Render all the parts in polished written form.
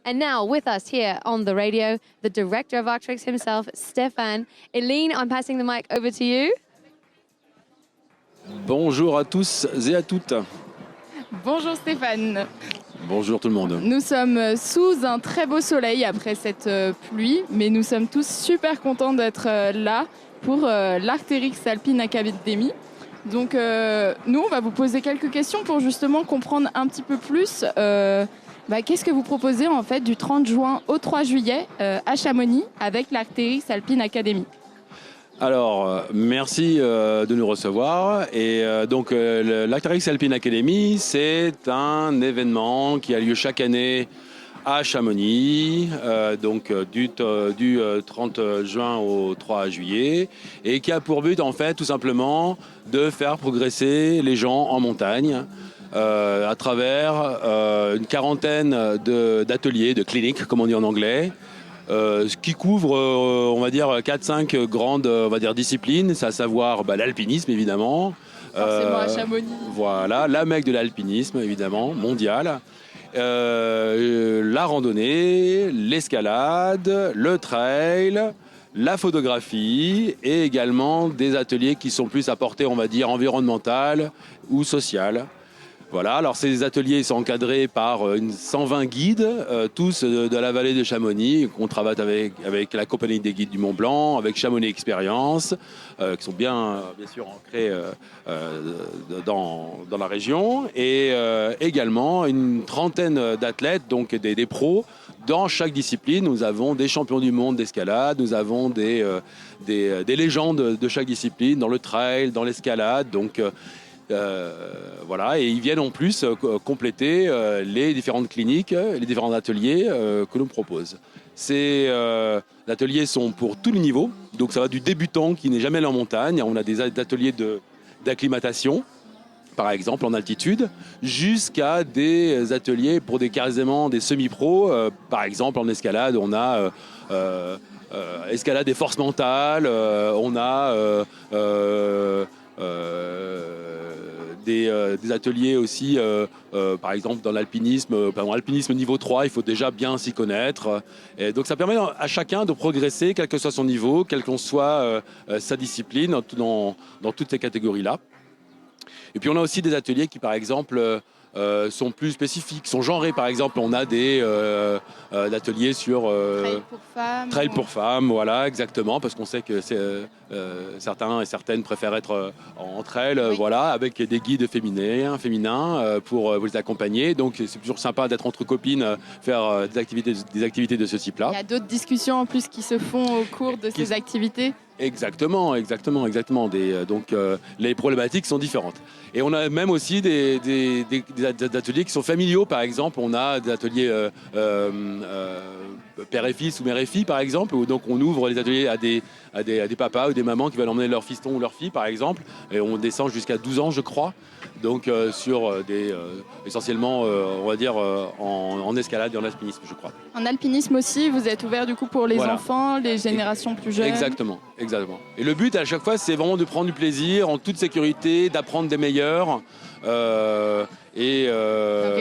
And now with us here on the radio, the director of Arc'teryx himself, Stéphane. Eline, I'm passing the mic over to you. Bonjour à tous et à toutes. Bonjour Stéphane. Bonjour tout le monde. Nous sommes sous un très beau soleil après cette pluie, mais nous sommes tous super contents d'être là pour l'Arc'teryx Alpine Academy. Donc nous, on va vous poser quelques questions pour justement comprendre un petit peu plus qu'est-ce que vous proposez en fait du 30 juin au 3 juillet à Chamonix avec l'Arc'teryx Alpine Academy. Alors, merci de nous recevoir. Et donc, l'Arc'teryx Alpine Academy, c'est un événement qui a lieu chaque année à Chamonix, du 30 juin au 3 juillet, et qui a pour but, en fait, tout simplement, de faire progresser les gens en montagne à travers une quarantaine d'ateliers, de cliniques, comme on dit en anglais, ce qui couvre, on va dire, 4-5 grandes disciplines, c'est à savoir l'alpinisme, évidemment. Forcément à Chamonix. Voilà, la mecque de l'alpinisme, évidemment, mondial. La randonnée, l'escalade, le trail, la photographie et également des ateliers qui sont plus à portée, on va dire, environnementale ou sociale. Voilà, alors ces ateliers sont encadrés par 120 guides, tous de la vallée de Chamonix. On travaille avec la compagnie des guides du Mont Blanc, avec Chamonix Expérience, qui sont bien sûr ancrés dans la région. Et également une trentaine d'athlètes, donc des pros. Dans chaque discipline, nous avons des champions du monde d'escalade, nous avons des légendes de chaque discipline, dans le trail, dans l'escalade. Donc, voilà, et ils viennent en plus compléter les différentes cliniques, les différents ateliers que l'on propose. Ces ateliers sont pour tous les niveaux, donc ça va du débutant qui n'est jamais allé en montagne, on a des ateliers d'acclimatation, par exemple en altitude, jusqu'à des ateliers pour quasiment des semi-pros, par exemple en escalade, on a escalade des forces mentales, on a des ateliers aussi, par exemple dans l'alpinisme, alpinisme niveau 3, il faut déjà bien s'y connaître. Et donc ça permet à chacun de progresser, quel que soit son niveau, quelle que soit sa discipline, dans toutes ces catégories-là. Et puis on a aussi des ateliers qui, par exemple, sont plus spécifiques, sont genrés. Par exemple, on a des ateliers sur Trail pour femmes. Trail pour femmes, voilà, exactement, parce qu'on sait que certains et certaines préfèrent être en trail, oui. Voilà, avec des guides féminins pour vous les accompagner. Donc c'est toujours sympa d'être entre copines, faire des activités de ce type-là. Il y a d'autres discussions en plus qui se font au cours de ces activités. Exactement. Donc les problématiques sont différentes. Et on a même aussi des ateliers qui sont familiaux. Par exemple, on a des ateliers père et fils ou mère et fille, par exemple, où donc on ouvre les ateliers à des papas ou des mamans qui veulent emmener leur fiston ou leur fille, par exemple. Et on descend jusqu'à 12 ans, je crois. Donc sur essentiellement, on va dire, en escalade et en alpinisme, je crois. En alpinisme aussi, vous êtes ouvert du coup pour les enfants, les générations plus jeunes. Exactement. Et le but à chaque fois, c'est vraiment de prendre du plaisir en toute sécurité, d'apprendre des meilleurs. Quelque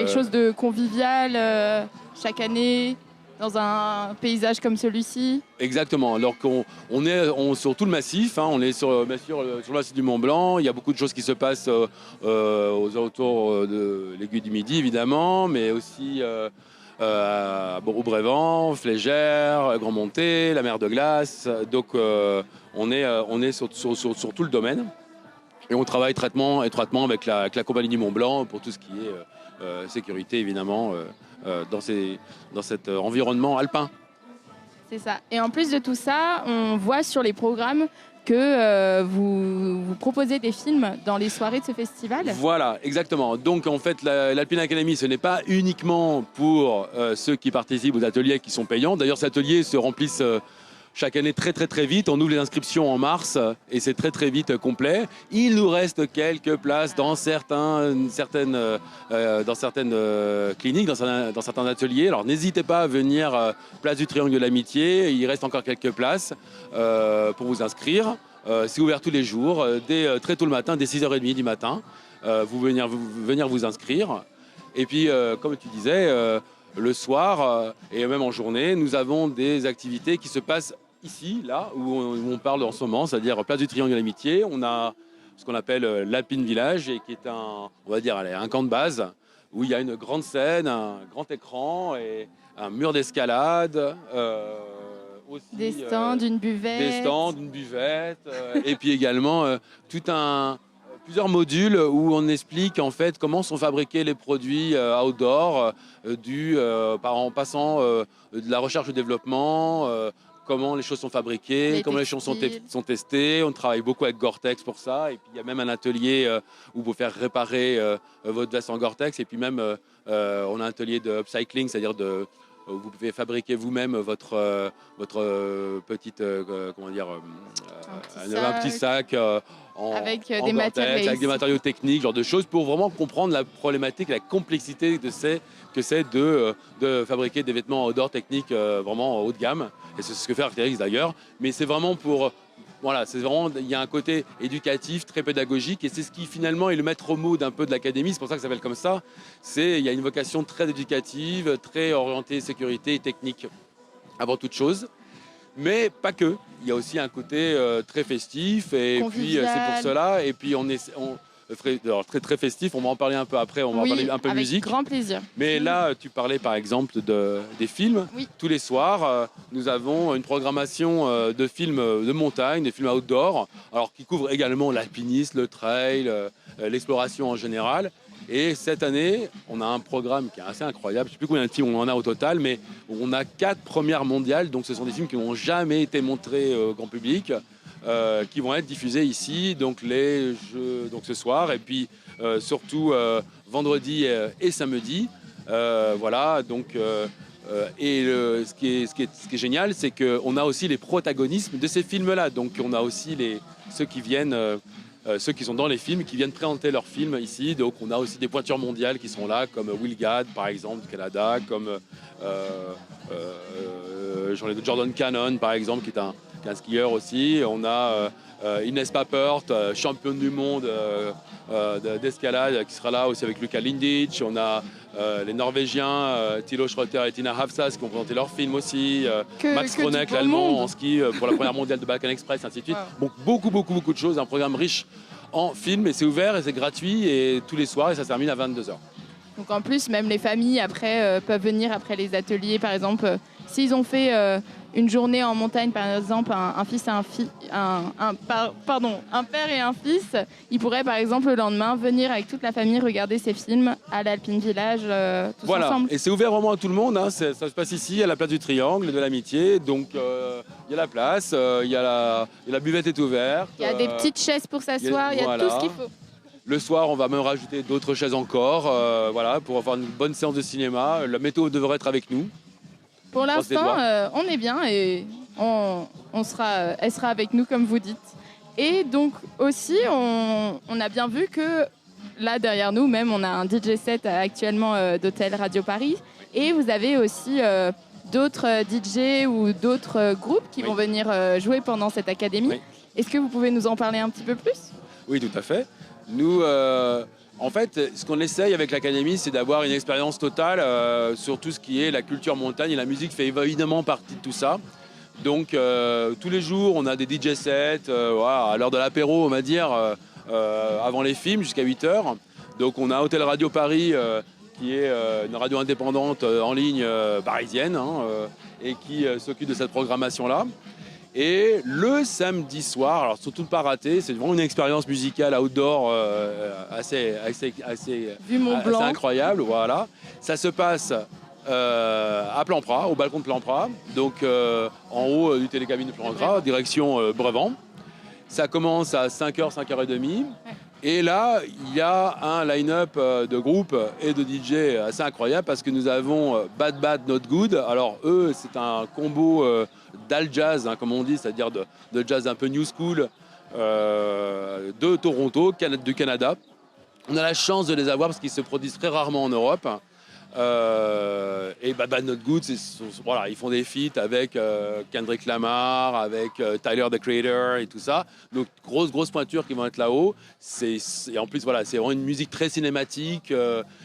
chose de convivial chaque année dans un paysage comme celui-ci. Exactement. Alors qu'on est sur tout le massif, on est sur le massif du Mont Blanc. Il y a beaucoup de choses qui se passent aux alentours de l'Aiguille du Midi, évidemment, mais aussi au Brévent, Flégère, Grand Monté, la mer de glace. Donc on est sur tout le domaine. Et on travaille étroitement avec la compagnie du Mont Blanc pour tout ce qui est sécurité, évidemment, dans cet environnement alpin. C'est ça. Et en plus de tout ça, on voit sur les programmes que vous proposez des films dans les soirées de ce festival. Voilà, exactement. Donc en fait, l'Alpine Academy, ce n'est pas uniquement pour ceux qui participent aux ateliers qui sont payants. D'ailleurs, ces ateliers se remplissent chaque année très très très vite. On ouvre les inscriptions en mars et c'est très très vite complet. Il nous reste quelques places dans certaines cliniques, dans certains ateliers. Alors n'hésitez pas à venir place du Triangle de l'Amitié. Il reste encore quelques places pour vous inscrire. C'est ouvert tous les jours, dès très tôt le matin, dès 6h30 du matin. Vous venir vous inscrire. Et puis, comme tu disais, le soir et même en journée, nous avons des activités qui se passent ici, là, où on parle en ce moment, c'est-à-dire Place du Triangle de l'Amitié. On a ce qu'on appelle l'Alpine Village, et qui est on va dire, un camp de base où il y a une grande scène, un grand écran et un mur d'escalade. Aussi, des stands, une buvette. Des stands, une buvette. Et puis également plusieurs modules où on explique en fait comment sont fabriqués les produits outdoor, en passant de la recherche au développement, comment les choses sont fabriquées, comment les choses sont testées. On travaille beaucoup avec Gore-Tex pour ça. Et puis il y a même un atelier où vous faire réparer votre veste en Gore-Tex. Et puis même on a un atelier de upcycling, c'est-à-dire vous pouvez fabriquer vous-même votre petite un petit sac avec en des matériaux avec des matériaux techniques, genre de choses, pour vraiment comprendre la problématique, la complexité que c'est de fabriquer des vêtements outdoor techniques vraiment haut de gamme. Et c'est ce que fait Arc'teryx d'ailleurs. Mais c'est vraiment il y a un côté éducatif, très pédagogique, et c'est ce qui finalement est le maître mot d'un peu de l'académie. C'est pour ça que ça s'appelle comme ça. Il y a une vocation très éducative, très orientée sécurité et technique avant toute chose. Mais pas que. Il y a aussi un côté très festif, et convivial. Puis c'est pour cela. Et puis alors, très très festif. On va en parler un peu après. On va en parler un peu musique. Avec grand plaisir. Mais là, tu parlais par exemple des films. Oui. Tous les soirs, nous avons une programmation de films de montagne, des films outdoor, alors qui couvrent également l'alpinisme, le trail, l'exploration en général. Et cette année, on a un programme qui est assez incroyable. Je ne sais plus combien de films on en a au total, mais on a 4 premières mondiales. Donc, ce sont des films qui n'ont jamais été montrés au grand public, qui vont être diffusés ici, donc ce soir, et puis surtout vendredi et samedi. Voilà. Donc, ce qui est génial, c'est qu'on a aussi les protagonismes de ces films-là. Donc, on a aussi ceux qui viennent. Ceux qui sont dans les films, qui viennent présenter leurs films ici. Donc on a aussi des pointures mondiales qui sont là, comme Will Gadd, par exemple, du Canada, comme Jordan Cannon, par exemple, qui est un skieur aussi. On a Ines Papert, championne du monde d'escalade, qui sera là aussi avec Luka Lindic. On a les Norvégiens, Thilo Schroeter et Tina Hafsas, qui ont présenté leur film aussi. Max Kronek, l'Allemand, en ski pour la première mondiale de Balkan Express, ainsi de suite. Wow. Donc beaucoup de choses. Un programme riche en film, et c'est ouvert et c'est gratuit, et tous les soirs, et ça se termine à 22h. Donc en plus, même les familles après peuvent venir après les ateliers. Par exemple, s'ils ont fait une journée en montagne, par exemple, un père et un fils, ils pourraient par exemple le lendemain venir avec toute la famille regarder ces films à l'Alpine Village tous ensemble. Et c'est ouvert vraiment à tout le monde. Hein. Ça se passe ici à la place du Triangle de l'Amitié. Donc il y a la place, la buvette est ouverte. Il y a des petites chaises pour s'asseoir, il y a tout ce qu'il faut. Le soir, on va même rajouter d'autres chaises encore, pour avoir une bonne séance de cinéma. La météo devrait être avec nous. Pour l'instant, on est bien, et elle sera avec nous, comme vous dites. Et donc aussi, on a bien vu que là, derrière nous, même, on a un DJ set actuellement d'Hôtel Radio Paris. Et vous avez aussi d'autres DJ ou d'autres groupes qui vont venir jouer pendant cette académie. Oui. Est-ce que vous pouvez nous en parler un petit peu plus ? Oui, tout à fait. Nous, en fait, ce qu'on essaye avec l'Académie, c'est d'avoir une expérience totale sur tout ce qui est la culture montagne, et la musique fait évidemment partie de tout ça. Donc, tous les jours, on a des DJ sets, à l'heure de l'apéro, on va dire, avant les films, jusqu'à 8h. Donc, on a Hôtel Radio Paris, qui est une radio indépendante en ligne parisienne, et qui s'occupe de cette programmation-là. Et le samedi soir, alors surtout ne pas rater, c'est vraiment une expérience musicale outdoor assez incroyable. Voilà. Ça se passe à Plampras, au balcon de Plampras, donc en haut du télécabine de Plampras, direction Brevant. Ça commence à 5h, 5h30. Et là, il y a un line-up de groupes et de DJ assez incroyable, parce que nous avons Bad Bad Not Good. Alors eux, c'est un combo d'all jazz, comme on dit, c'est-à-dire de jazz un peu new school de Toronto, du Canada. On a la chance de les avoir parce qu'ils se produisent très rarement en Europe. Et Bad Bad Not Good, ils font des feats avec Kendrick Lamar, avec Tyler the Creator et tout ça. Donc grosse pointure qui vont être Et en plus, c'est vraiment une musique très cinématique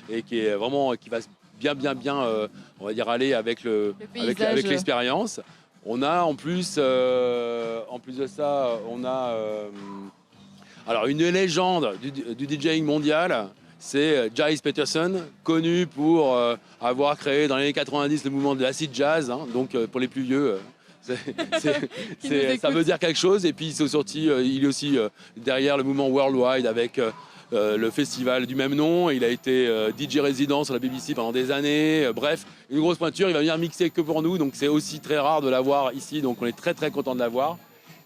et qui va on va dire, aller avec paysage. avec l'expérience. On a en plus de ça, on a alors une légende du DJing mondial. C'est Giles Peterson, connu pour avoir créé dans les années 90 le mouvement de l'acid jazz. Hein, donc pour les plus vieux, ça veut dire quelque chose. Et puis il est aussi derrière le mouvement worldwide avec le festival du même nom. Il a été DJ résident sur la BBC pendant des années. Bref, une grosse pointure. Il va venir mixer que pour nous. Donc c'est aussi très rare de l'avoir ici. Donc on est très très content de l'avoir.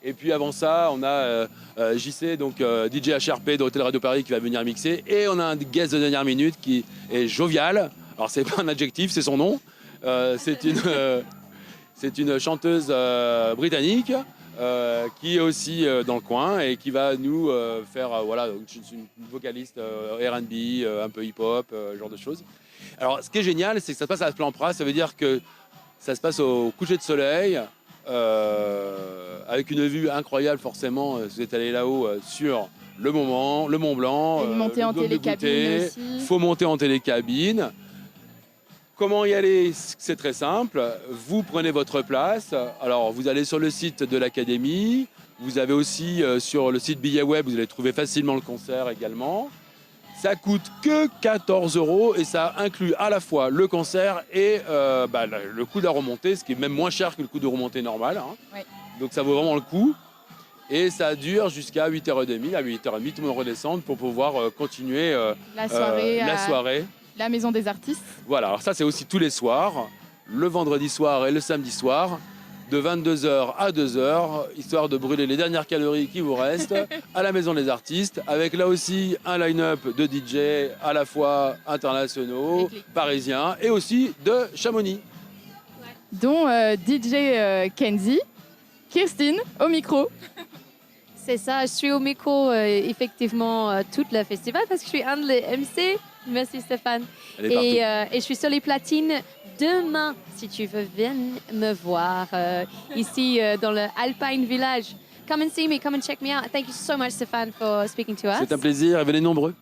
Et puis avant ça, on a JC, donc DJ HRP de Hôtel Radio Paris qui va venir mixer. Et on a un guest de dernière minute qui est jovial. Alors c'est pas un adjectif, c'est son nom. C'est une chanteuse britannique qui est aussi dans le coin et qui va nous faire une vocaliste R&B, un peu hip-hop, ce genre de choses. Alors ce qui est génial, c'est que ça se passe à Plan Pras. Ça veut dire que ça se passe au coucher de soleil. Avec une vue incroyable forcément, vous êtes allé là-haut sur le Mont Blanc. Une montée en télécabine aussi. Il faut monter en télécabine. Comment y aller? C'est très simple. Vous prenez votre place. Alors vous allez sur le site de l'académie. Vous avez aussi sur le site billet web, vous allez trouver facilement le concert également. Ça coûte que 14 € et ça inclut à la fois le concert et le coût de la remontée, ce qui est même moins cher que le coût de remontée normal. Hein. Oui. Donc ça vaut vraiment le coup. Et ça dure jusqu'à 8h30. À 8h30, tout le monde redescend pour pouvoir continuer La soirée. la soirée. La Maison des Artistes. Voilà, alors ça c'est aussi tous les soirs, le vendredi soir et le samedi soir, de 22h à 2h, histoire de brûler les dernières calories qui vous restent, à la Maison des Artistes, avec là aussi un line-up de DJ à la fois internationaux, parisiens et aussi de Chamonix. Dont DJ Kenzie, Christine au micro. C'est ça, je suis au micro effectivement tout le festival parce que je suis un des MC. Merci Stéphane. Et je suis sur les platines demain, si tu veux, viens me voir ici dans le Alpine Village. Come and see me, come and check me out. Thank you so much Stéphane for speaking to us. C'est un plaisir et venez nombreux.